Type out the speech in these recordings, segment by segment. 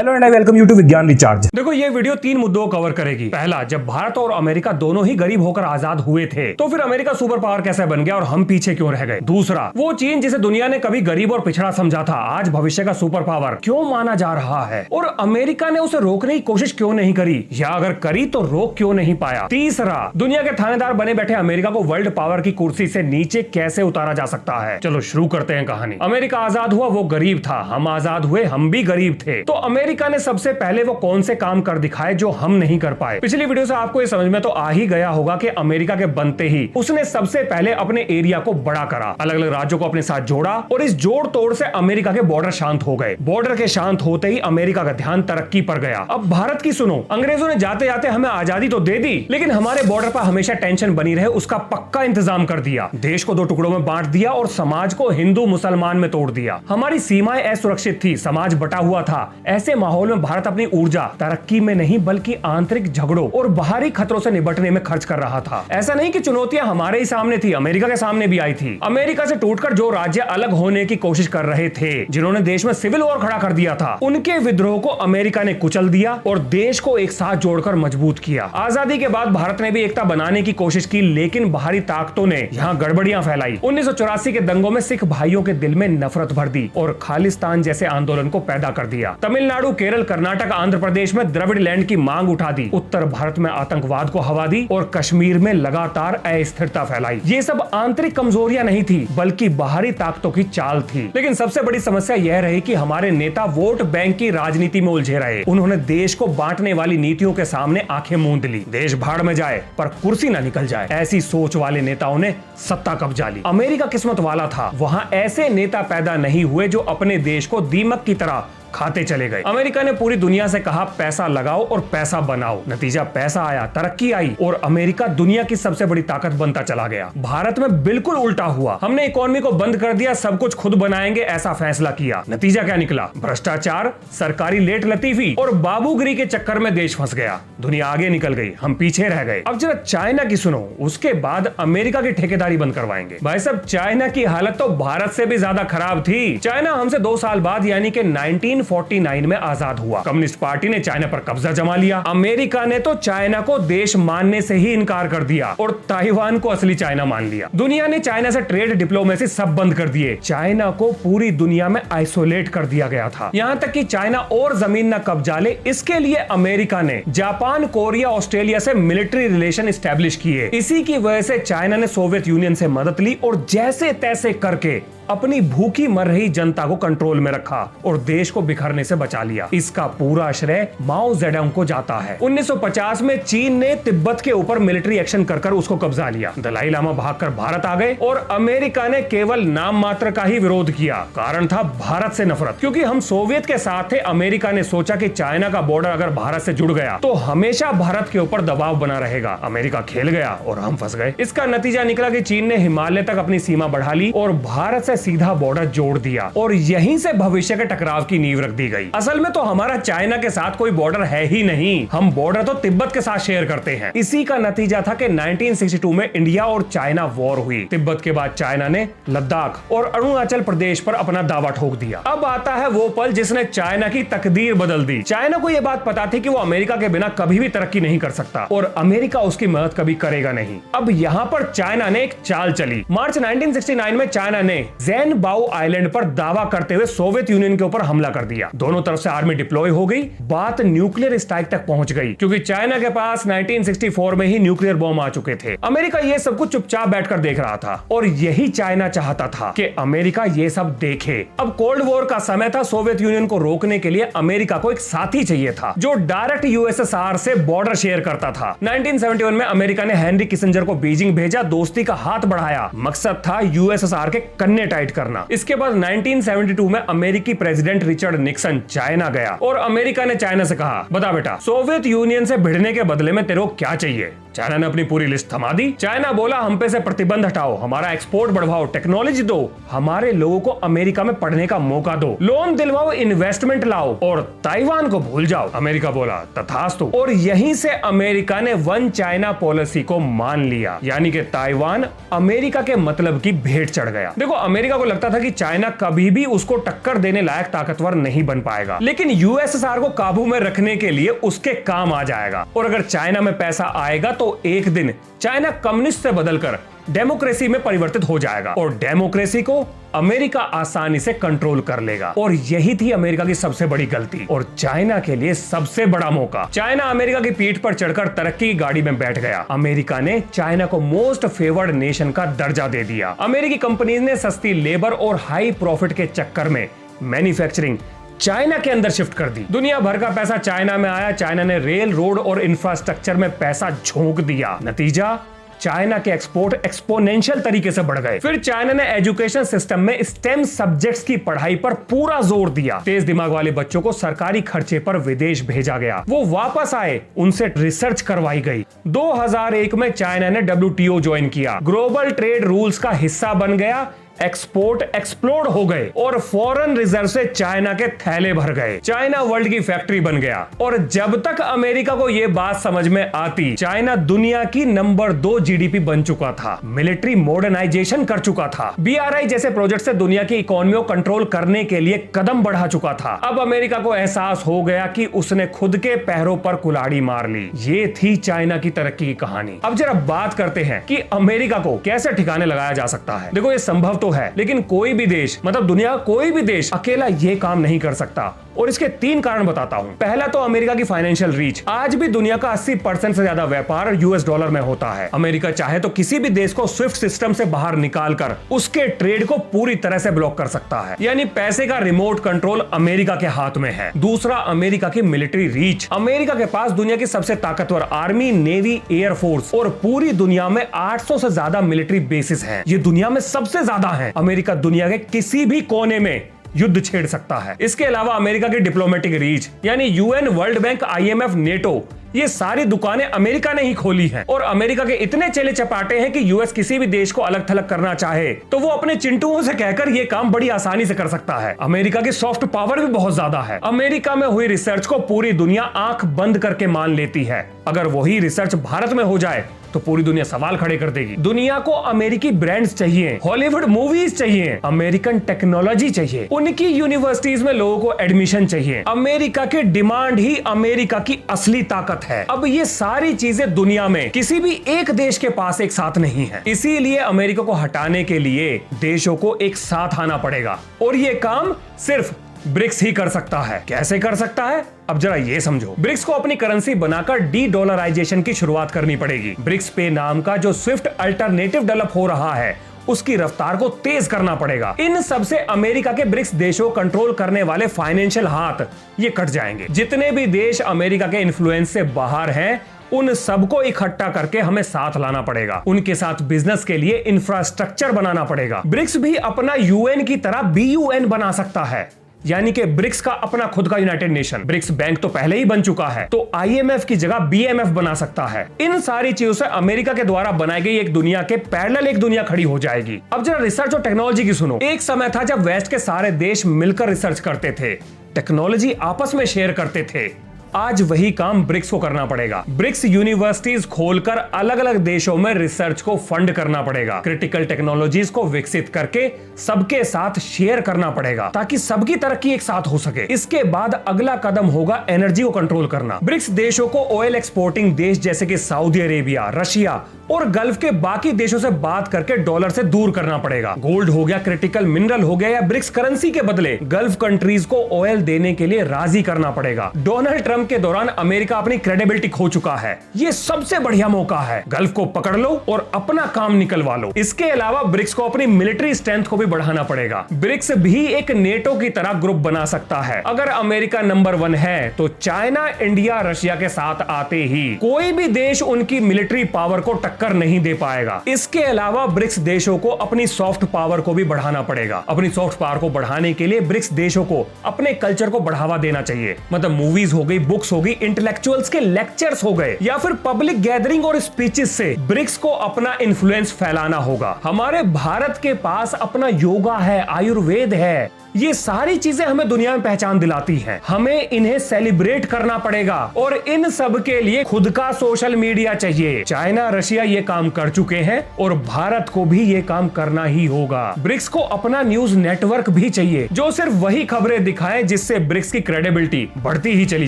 Hello and I welcome you to Vigyan recharge. देखो ये video 3 मुद्दों को कवर करेगी। पहला, जब भारत और अमेरिका दोनों ही गरीब होकर आजाद हुए थे तो फिर अमेरिका सुपर पावर कैसे बन गया और हम पीछे क्यों रह गए। दूसरा, वो चीन जिसे दुनिया ने कभी गरीब और पिछड़ा समझा था आज भविष्य का सुपर पावर क्यों माना जा रहा है और अमेरिका ने उसे रोकने की कोशिश क्यों नहीं करी, या अगर करी तो रोक क्यों नहीं पाया। तीसरा, दुनिया के थानेदार बने बैठे अमेरिका को वर्ल्ड पावर की कुर्सी से नीचे कैसे उतारा जा सकता है। चलो शुरू करते हैं कहानी। अमेरिका आजाद हुआ, वो गरीब था। हम आजाद हुए, हम भी गरीब थे। तो अमेरिका ने सबसे पहले वो कौन से काम कर दिखाए जो हम नहीं कर पाए। पिछली वीडियो से आपको ये समझ में तो आ ही गया होगा कि अमेरिका के बनते ही उसने सबसे पहले अपने एरिया को बड़ा करा, अलग अलग राज्यों को अपने साथ जोड़ा और इस जोड़ तोड़ से अमेरिका के बॉर्डर शांत हो गए। बॉर्डर के शांत होते ही अमेरिका का ध्यान तरक्की पर गया। अब भारत की सुनो, अंग्रेजों ने जाते जाते हमें आजादी तो दे दी, लेकिन हमारे बॉर्डर पर हमेशा टेंशन बनी रहे उसका पक्का इंतजाम कर दिया। देश को 2 टुकड़ों में बांट दिया और समाज को हिंदू मुसलमान में तोड़ दिया। हमारी सीमाएं असुरक्षित थी, समाज बटा हुआ था। ऐसे माहौल में भारत अपनी ऊर्जा तरक्की में नहीं बल्कि आंतरिक झगड़ों और बाहरी खतरों से निपटने में खर्च कर रहा था। ऐसा नहीं कि चुनौतियां हमारे ही सामने थी, अमेरिका के सामने भी आई थी। अमेरिका से टूटकर जो राज्य अलग होने की कोशिश कर रहे थे, जिन्होंने देश में सिविल वॉर खड़ा कर दिया था, उनके विद्रोह को अमेरिका ने कुचल दिया और देश को एक साथ जोड़कर मजबूत किया। आजादी के बाद भारत ने भी एकता बनाने की कोशिश की, लेकिन बाहरी ताकतों ने यहाँ गड़बड़ियां फैलाई। 1984 के दंगों में सिख भाइयों के दिल में नफरत भर दी और खालिस्तान जैसे आंदोलन को पैदा कर दिया। तमिलनाडु, केरल, कर्नाटक, आंध्र प्रदेश में द्रविड़ लैंड की मांग उठा दी। उत्तर भारत में आतंकवाद को हवा दी और कश्मीर में लगातार अस्थिरता फैलाई। ये सब आंतरिक कमजोरियां नहीं थी बल्कि बाहरी ताकतों की चाल थी। लेकिन सबसे बड़ी समस्या यह रही कि हमारे नेता वोट बैंक की राजनीति में उलझे रहे। उन्होंने देश को बांटने वाली नीतियों के सामने आंखें मूंद ली। देश भाड़ में जाए पर कुर्सी ना निकल जाए, ऐसी सोच वाले नेताओं ने सत्ता कब्जा ली। अमेरिका किस्मत वाला था, वहां ऐसे नेता पैदा नहीं हुए जो अपने देश को दीमक की तरह खाते चले गए। अमेरिका ने पूरी दुनिया से कहा पैसा लगाओ और पैसा बनाओ। नतीजा पैसा आया, तरक्की आई और अमेरिका दुनिया की सबसे बड़ी ताकत बनता चला गया। भारत में बिल्कुल उल्टा हुआ। हमने इकोनॉमी को बंद कर दिया, सब कुछ खुद बनाएंगे ऐसा फैसला किया। नतीजा क्या निकला? भ्रष्टाचार, सरकारी लेट लतीफी और बाबूगिरी के चक्कर में देश फंस गया। दुनिया आगे निकल गई, हम पीछे रह गए। अब जरा चाइना की सुनो, उसके बाद अमेरिका की ठेकेदारी बंद करवाएंगे। भाई साहब, चाइना की हालत तो भारत से भी ज्यादा खराब थी। चाइना हमसे 2 साल बाद यानी कि 1949 में आजाद हुआ। कम्युनिस्ट पार्टी ने चाइना पर कब्जा जमा लिया। अमेरिका ने तो चाइना को देश मानने से ही इनकार कर दिया और ताइवान को असली चाइना मान लिया। दुनिया ने चाइना से ट्रेड, डिप्लोमेसी सब बंद कर दिए। चाइना को पूरी दुनिया में आइसोलेट कर दिया गया था। यहाँ तक कि चाइना और जमीन न कब्जा ले, इसके लिए अमेरिका ने जापान, कोरिया, ऑस्ट्रेलिया से मिलिट्री रिलेशन एस्टेब्लिश किए। इसी की वजह से चाइना ने सोवियत यूनियन से मदद ली और जैसे तैसे करके अपनी भूखी मर रही जनता को कंट्रोल में रखा और देश को बिखरने से बचा लिया। इसका पूरा श्रेय माओ जेडोंग को जाता है। 1950 में चीन ने तिब्बत के ऊपर मिलिट्री एक्शन कर उसको कब्जा लिया। दलाई लामा भागकर भारत आ गए और अमेरिका ने केवल नाम मात्र का ही विरोध किया। कारण था भारत से नफरत, क्योंकि हम सोवियत के साथ थे। अमेरिका ने सोचा कि चाइना का बॉर्डर अगर भारत से जुड़ गया तो हमेशा भारत के ऊपर दबाव बना रहेगा। अमेरिका खेल गया और हम फंस गए। इसका नतीजा निकला कि चीन ने हिमालय तक अपनी सीमा बढ़ा ली और भारत से सीधा बॉर्डर जोड़ दिया और यहीं से भविष्य के टकराव की नींव रख दी गई। असल में तो हमारा चाइना के साथ कोई बॉर्डर है ही नहीं, हम बॉर्डर तो तिब्बत के साथ शेयर करते हैं। इसी का नतीजा था कि 1962 में इंडिया और चाइना वॉर हुई। तिब्बत के बाद चाइना ने लद्दाख और अरुणाचल प्रदेश पर अपना दावा ठोक दिया। अब आता है वो पल जिसने चाइना की तकदीर बदल दी। चाइना को यह बात पता थी कि वो अमेरिका के बिना कभी भी तरक्की नहीं कर सकता और अमेरिका उसकी मदद कभी करेगा नहीं। अब यहाँ पर चाइना ने एक चाल चली। मार्च 1969 में चाइना ने जैन बाओ आइलैंड पर दावा करते हुए सोवियत यूनियन के ऊपर हमला कर दिया। दोनों तरफ से आर्मी डिप्लॉय हो गई। बात न्यूक्लियर स्ट्राइक तक पहुंच गई, क्योंकि चाइना के पास 1964 में ही न्यूक्लियर बॉम्ब आ चुके थे। अमेरिका ये सब कुछ चुपचाप बैठकर देख रहा था और यही चाइना चाहता था कि अमेरिका ये सब देखे। अब कोल्ड वॉर का समय था। सोवियत यूनियन को रोकने के लिए अमेरिका को एक साथी चाहिए था जो डायरेक्ट यूएसएसआर से बॉर्डर शेयर करता था। 1971 में अमेरिका ने हेनरी किसिंजर को बीजिंग भेजा, दोस्ती का हाथ बढ़ाया। मकसद था यूएसएसआर के कन्ने टाइट करना। इसके बाद 1972 में अमेरिकी प्रेसिडेंट रिचर्ड निक्सन चाइना गया और अमेरिका ने चाइना से कहा, बता बेटा, सोवियत यूनियन से भिड़ने के बदले में तेरे को क्या चाहिए? चाइना ने अपनी पूरी लिस्ट थमा दी। चाइना बोला हम पे से प्रतिबंध हटाओ, हमारा एक्सपोर्ट बढ़ाओ, टेक्नोलॉजी दो, हमारे लोगों को अमेरिका में पढ़ने का मौका दो, लोन दिलवाओ, इन्वेस्टमेंट लाओ और ताइवान को भूल जाओ। अमेरिका बोला तथास्तु, और यहीं से अमेरिका ने वन चाइना पॉलिसी को मान लिया, यानी कि ताइवान अमेरिका के मतलब की भेंट चढ़ गया। देखो, अमेरिका को लगता था कि चाइना कभी भी उसको टक्कर देने लायक ताकतवर नहीं बन पाएगा, लेकिन यूएसएसआर को काबू में रखने के लिए उसके काम आ जाएगा। और अगर चाइना में पैसा आएगा तो एक दिन चाइना कम्युनिस्ट से बदलकर डेमोक्रेसी में परिवर्तित हो जाएगा और डेमोक्रेसी को अमेरिका आसानी से कंट्रोल कर लेगा। और यही थी अमेरिका की सबसे बड़ी गलती और चाइना के लिए सबसे बड़ा मौका। चाइना अमेरिका की पीठ पर चढ़कर तरक्की की गाड़ी में बैठ गया। अमेरिका ने चाइना को मोस्ट फेवर्ड नेशन का दर्जा दे दिया। अमेरिकी कंपनीज ने सस्ती लेबर और हाई प्रॉफिट के चक्कर में मैन्युफैक्चरिंग चाइना के अंदर शिफ्ट कर दी। दुनिया भर का पैसा चाइना में आया। चाइना ने रेल, रोड और इंफ्रास्ट्रक्चर में पैसा झोंक दिया। नतीजा, चाइना के एक्सपोर्ट एक्सपोनेंशियल तरीके से बढ़ गए। फिर चाइना ने एजुकेशन सिस्टम में स्टेम सब्जेक्ट्स की पढ़ाई पर पूरा जोर दिया। तेज दिमाग वाले बच्चों को सरकारी खर्चे पर विदेश भेजा गया। वो वापस आए, उनसे रिसर्च करवाई गई। 2001 में चाइना ने WTO ज्वाइन किया, ग्लोबल ट्रेड रूल्स का हिस्सा बन गया। एक्सपोर्ट एक्सप्लोड हो गए और फॉरेन रिजर्व से चाइना के थैले भर गए। चाइना वर्ल्ड की फैक्ट्री बन गया। और जब तक अमेरिका को यह बात समझ में आती, चाइना दुनिया की नंबर 2 जीडीपी बन चुका था, मिलिट्री मॉडर्नाइजेशन कर चुका था, BRI जैसे प्रोजेक्ट से दुनिया की इकोनॉमी को कंट्रोल करने के लिए कदम बढ़ा चुका था। अब अमेरिका को एहसास हो गया कि उसने खुद के पैरों पर कुल्हाड़ी मार ली। ये थी चाइना की तरक्की की कहानी। अब जरा बात करते हैं कि अमेरिका को कैसे ठिकाने लगाया जा सकता है। देखो, ये संभव तो है, लेकिन कोई भी देश, मतलब दुनिया का कोई भी देश अकेला ये काम नहीं कर सकता। और इसके 3 कारण बताता हूं। पहला तो अमेरिका की फाइनेंशियल रीच। आज भी दुनिया का 80% से ज्यादा व्यापार US डॉलर में होता है। अमेरिका चाहे तो किसी भी देश को स्विफ्ट सिस्टम से बाहर निकालकर उसके ट्रेड को पूरी तरह से ब्लॉक कर सकता है, यानी पैसे का रिमोट कंट्रोल अमेरिका के हाथ में है। दूसरा, अमेरिका की मिलिट्री रीच। अमेरिका के पास दुनिया की सबसे ताकतवर आर्मी, नेवी, एयरफोर्स और पूरी दुनिया में 800 से ज्यादा मिलिट्री बेसिस हैं। ये दुनिया में सबसे ज्यादा है। अमेरिका दुनिया के किसी भी कोने में युद्ध छेड़ सकता है। इसके अलावा अमेरिका की डिप्लोमेटिक रीच, यानी UN, world bank, IMF, NATO, ये सारी दुकानें अमेरिका ने ही खोली हैं। और अमेरिका के इतने चेले चपाटे हैं कि US किसी भी देश को अलग थलग करना चाहे तो वो अपने चिंटुओं से कहकर ये काम बड़ी आसानी से कर सकता है। अमेरिका की सॉफ्ट पावर भी बहुत ज्यादा है। अमेरिका में हुई रिसर्च को पूरी दुनिया आंख बंद करके मान लेती है। अगर वही रिसर्च भारत में हो जाए तो पूरी दुनिया सवाल खड़े कर देगी। दुनिया को अमेरिकी ब्रांड्स चाहिए, हॉलीवुड मूवीज चाहिए, अमेरिकन टेक्नोलॉजी चाहिए, उनकी यूनिवर्सिटीज में लोगों को एडमिशन चाहिए। अमेरिका की डिमांड ही अमेरिका की असली ताकत है। अब ये सारी चीजें दुनिया में किसी भी एक देश के पास एक साथ नहीं है। इसीलिए अमेरिका को हटाने के लिए देशों को एक साथ आना पड़ेगा और ये काम सिर्फ ब्रिक्स ही कर सकता है। कैसे कर सकता है, अब जरा ये समझो। ब्रिक्स को अपनी करेंसी बनाकर डी-डॉलराइजेशन की शुरुआत करनी पड़ेगी। ब्रिक्स पे नाम का जो स्विफ्ट अल्टरनेटिव डेवलप हो रहा है, उसकी रफ्तार को तेज करना पड़ेगा। इन सबसे अमेरिका के ब्रिक्स देशों को कंट्रोल करने वाले फाइनेंशियल हाथ ये कट जाएंगे। जितने भी देश अमेरिका के इन्फ्लुएंस से बाहर हैं, उन सबको इकट्ठा करके हमें साथ लाना पड़ेगा। उनके साथ बिजनेस के लिए इंफ्रास्ट्रक्चर बनाना पड़ेगा। ब्रिक्स भी अपना UN की तरह BUN बना सकता है, यानी कि ब्रिक्स का अपना खुद का यूनाइटेड नेशन। ब्रिक्स बैंक तो पहले ही बन चुका है, तो IMF की जगह BMF बना सकता है। इन सारी चीजों से अमेरिका के द्वारा बनाई गई एक दुनिया के पैरेलल एक दुनिया खड़ी हो जाएगी। अब जरा रिसर्च और टेक्नोलॉजी की सुनो। एक समय था जब वेस्ट के सारे देश मिलकर रिसर्च करते थे, टेक्नोलॉजी आपस में शेयर करते थे। आज वही काम ब्रिक्स को करना पड़ेगा। ब्रिक्स यूनिवर्सिटीज खोलकर अलग अलग देशों में रिसर्च को फंड करना पड़ेगा। क्रिटिकल टेक्नोलॉजीज को विकसित करके सबके साथ शेयर करना पड़ेगा ताकि सबकी तरक्की एक साथ हो सके। इसके बाद अगला कदम होगा एनर्जी को कंट्रोल करना। ब्रिक्स देशों को ऑयल एक्सपोर्टिंग देश जैसे कि सऊदी अरेबिया, रशिया और गल्फ के बाकी देशों से बात करके डॉलर से दूर करना पड़ेगा। गोल्ड हो गया, क्रिटिकल मिनरल हो गया, या ब्रिक्स करेंसी के बदले गल्फ कंट्रीज को ऑयल देने के लिए राजी करना पड़ेगा। डोनाल्ड ट्रंप के दौरान अमेरिका अपनी क्रेडिबिलिटी खो चुका है। ये सबसे बढ़िया मौका है। गल्फ को पकड़ लो और अपना काम निकलवा लो। इसके अलावा ब्रिक्स को अपनी मिलिट्री स्ट्रेंथ को भी बढ़ाना पड़ेगा। ब्रिक्स भी एक नेटो की तरह ग्रुप बना सकता है। अगर अमेरिका नंबर 1 है तो चाइना, इंडिया, रशिया के साथ आते ही कोई भी देश उनकी मिलिट्री पावर को टक्कर नहीं दे पाएगा। इसके अलावा ब्रिक्स देशों को अपनी सॉफ्ट पावर को भी बढ़ाना पड़ेगा। अपनी सॉफ्ट पावर को बढ़ाने के लिए ब्रिक्स देशों को अपने कल्चर को बढ़ावा देना चाहिए। मतलब मूवीज हो गई, बुक्स होगी, इंटेलेक्चुअल्स के लेक्चर्स हो गए, या फिर पब्लिक गैदरिंग और स्पीचेस से ब्रिक्स को अपना इन्फ्लुएंस फैलाना होगा। हमारे भारत के पास अपना योगा है, आयुर्वेद है, ये सारी चीजें हमें दुनिया में पहचान दिलाती हैं। हमें इन्हें सेलिब्रेट करना पड़ेगा और इन सब के लिए खुद का सोशल मीडिया चाहिए। चाइना, रशिया ये काम कर चुके हैं और भारत को भी ये काम करना ही होगा। ब्रिक्स को अपना न्यूज नेटवर्क भी चाहिए जो सिर्फ वही खबरें दिखाए जिससे ब्रिक्स की क्रेडिबिलिटी बढ़ती ही चली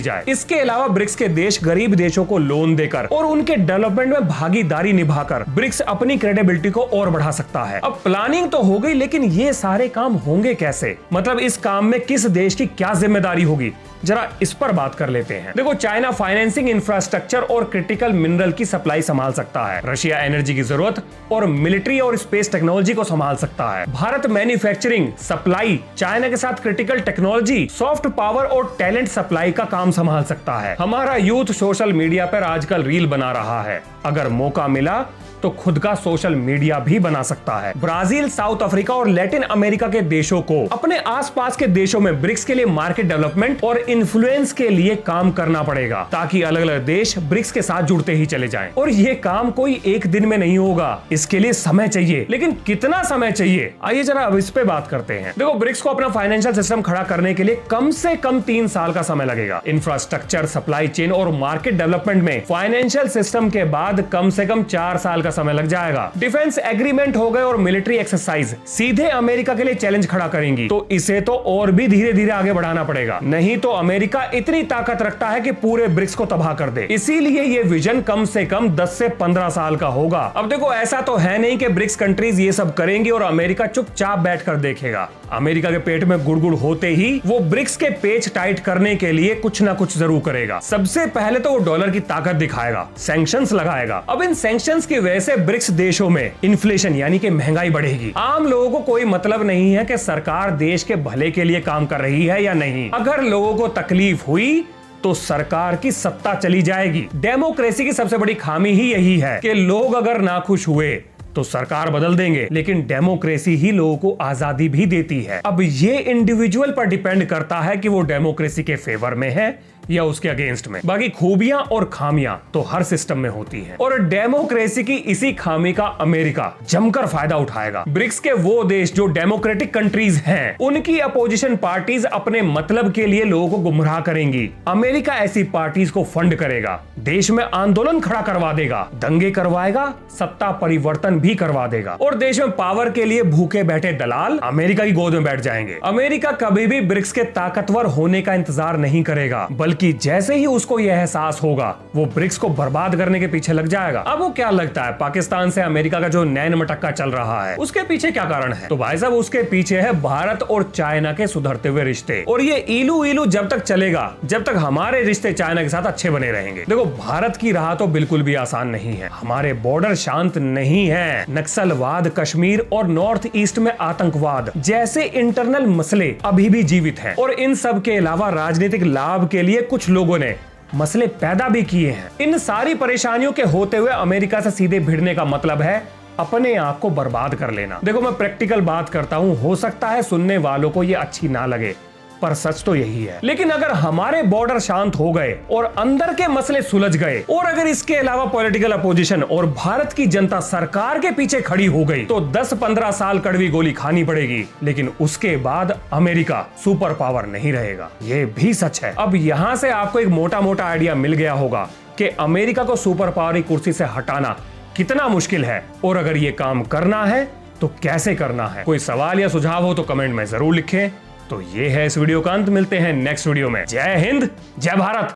जाए। इसके अलावा ब्रिक्स के देश गरीब देशों को लोन देकर और उनके डेवलपमेंट में भागीदारी निभाकर ब्रिक्स अपनी क्रेडिबिलिटी को और बढ़ा सकता है। अब प्लानिंग तो हो गई, लेकिन ये सारे काम होंगे कैसे? मतलब इस काम में किस देश की क्या जिम्मेदारी होगी, जरा इस पर बात कर लेते हैं। देखो, चाइना फाइनेंसिंग, इंफ्रास्ट्रक्चर और क्रिटिकल मिनरल की सप्लाई संभाल सकता है। रशिया एनर्जी की जरूरत और मिलिट्री और स्पेस टेक्नोलॉजी को संभाल सकता है। भारत मैन्युफैक्चरिंग, सप्लाई, चाइना के साथ क्रिटिकल टेक्नोलॉजी, सॉफ्ट पावर और टैलेंट सप्लाई का काम संभाल सकता है। हमारा यूथ सोशल मीडिया पर आजकल रील बना रहा है, अगर मौका मिला तो खुद का सोशल मीडिया भी बना सकता है। ब्राजील, साउथ अफ्रीका और लैटिन अमेरिका के देशों को अपने आसपास के देशों में ब्रिक्स के लिए मार्केट डेवलपमेंट और इन्फ्लुएंस के लिए काम करना पड़ेगा, ताकि अलग अलग देश ब्रिक्स के साथ जुड़ते ही चले जाएं। और ये काम कोई एक दिन में नहीं होगा, इसके लिए समय चाहिए। लेकिन कितना समय चाहिए, आइए जरा अब इस पे बात करते हैं। देखो, ब्रिक्स को अपना फाइनेंशियल सिस्टम खड़ा करने के लिए कम से कम 3 साल का समय लगेगा। इंफ्रास्ट्रक्चर, सप्लाई चेन और मार्केट डेवलपमेंट में फाइनेंशियल सिस्टम के बाद कम से कम 4 साल का समय लग जाएगा। डिफेंस एग्रीमेंट हो गए और मिलिट्री एक्सरसाइज सीधे अमेरिका के लिए चैलेंज खड़ा करेंगी, तो इसे तो और भी धीरे धीरे आगे बढ़ाना पड़ेगा। नहीं तो अमेरिका इतनी ताकत रखता है कि पूरे ब्रिक्स को तबाह कर दे। इसीलिए ये विजन कम से कम 10 से 15 साल का होगा। अब देखो, ऐसा तो है नहीं कि ब्रिक्स कंट्रीज ये सब करेंगी और अमेरिका चुपचाप बैठकर देखेगा। अमेरिका के पेट में गुड़गुड़ होते ही वो ब्रिक्स के पेच टाइट करने के लिए कुछ ना कुछ जरूर करेगा। सबसे पहले तो वो डॉलर की ताकत दिखाएगा, सैंक्शंस लगाएगा। अब इन सैंक्शंस की वजह से ब्रिक्स देशों में इन्फ्लेशन यानी कि महंगाई बढ़ेगी। आम लोगों को कोई मतलब नहीं है कि सरकार देश के भले के लिए काम कर रही है या नहीं। अगर लोगों को तकलीफ हुई तो सरकार की सत्ता चली जाएगी। डेमोक्रेसी की सबसे बड़ी खामी ही यही है कि लोग अगर नाखुश हुए तो सरकार बदल देंगे, लेकिन डेमोक्रेसी ही लोगों को आजादी भी देती है। अब ये इंडिविजुअल पर डिपेंड करता है कि वो डेमोक्रेसी के फेवर में है या उसके अगेंस्ट में। बाकी खूबियां और खामियां तो हर सिस्टम में होती हैं, और डेमोक्रेसी की इसी खामी का अमेरिका जमकर फायदा उठाएगा। ब्रिक्स के वो देश जो डेमोक्रेटिक कंट्रीज हैं, उनकी अपोजिशन पार्टीज अपने मतलब के लिए लोगों को गुमराह करेंगी। अमेरिका ऐसी पार्टीज को फंड करेगा, देश में आंदोलन खड़ा करवा देगा, दंगे करवाएगा, सत्ता परिवर्तन भी करवा देगा, और देश में पावर के लिए भूखे बैठे दलाल अमेरिका की गोद में बैठ जाएंगे। अमेरिका कभी भी ब्रिक्स के ताकतवर होने का इंतजार नहीं करेगा, कि जैसे ही उसको यह एहसास होगा वो ब्रिक्स को बर्बाद करने के पीछे लग जाएगा। अब वो क्या लगता है, पाकिस्तान से अमेरिका का जो नैन मटक्का चल रहा है उसके पीछे क्या कारण है? तो भाई साहब, उसके पीछे है भारत और चाइना के सुधरते हुए रिश्ते। और ये इलू इलू जब तक चलेगा जब तक हमारे रिश्ते चाइना के साथ अच्छे बने रहेंगे। देखो, भारत की राह तो बिल्कुल भी आसान नहीं है। हमारे बॉर्डर शांत नहीं है। नक्सलवाद, कश्मीर और नॉर्थ ईस्ट में आतंकवाद जैसे इंटरनल मसले अभी भी जीवित हैं, और इन सब के अलावा राजनीतिक लाभ के लिए कुछ लोगों ने मसले पैदा भी किए हैं। इन सारी परेशानियों के होते हुए अमेरिका से सीधे भिड़ने का मतलब है अपने आप को बर्बाद कर लेना। देखो, मैं प्रैक्टिकल बात करता हूं, हो सकता है सुनने वालों को ये अच्छी ना लगे, पर सच तो यही है। लेकिन अगर हमारे बॉर्डर शांत हो गए और अंदर के मसले सुलझ गए, और अगर इसके अलावा पॉलिटिकल अपोजिशन और भारत की जनता सरकार के पीछे खड़ी हो गई, तो 10-15 साल कड़वी गोली खानी पड़ेगी, लेकिन उसके बाद अमेरिका सुपर पावर नहीं रहेगा। यह भी सच है। अब यहां से आपको एक मोटा मोटा आइडिया मिल गया होगा कि अमेरिका को सुपर पावर की कुर्सी से हटाना कितना मुश्किल है, और अगर ये काम करना है तो कैसे करना है। कोई सवाल या सुझाव हो तो कमेंट में जरूर लिखें। तो ये है इस वीडियो का अंत। मिलते हैं नेक्स्ट वीडियो में। जय हिंद, जय भारत।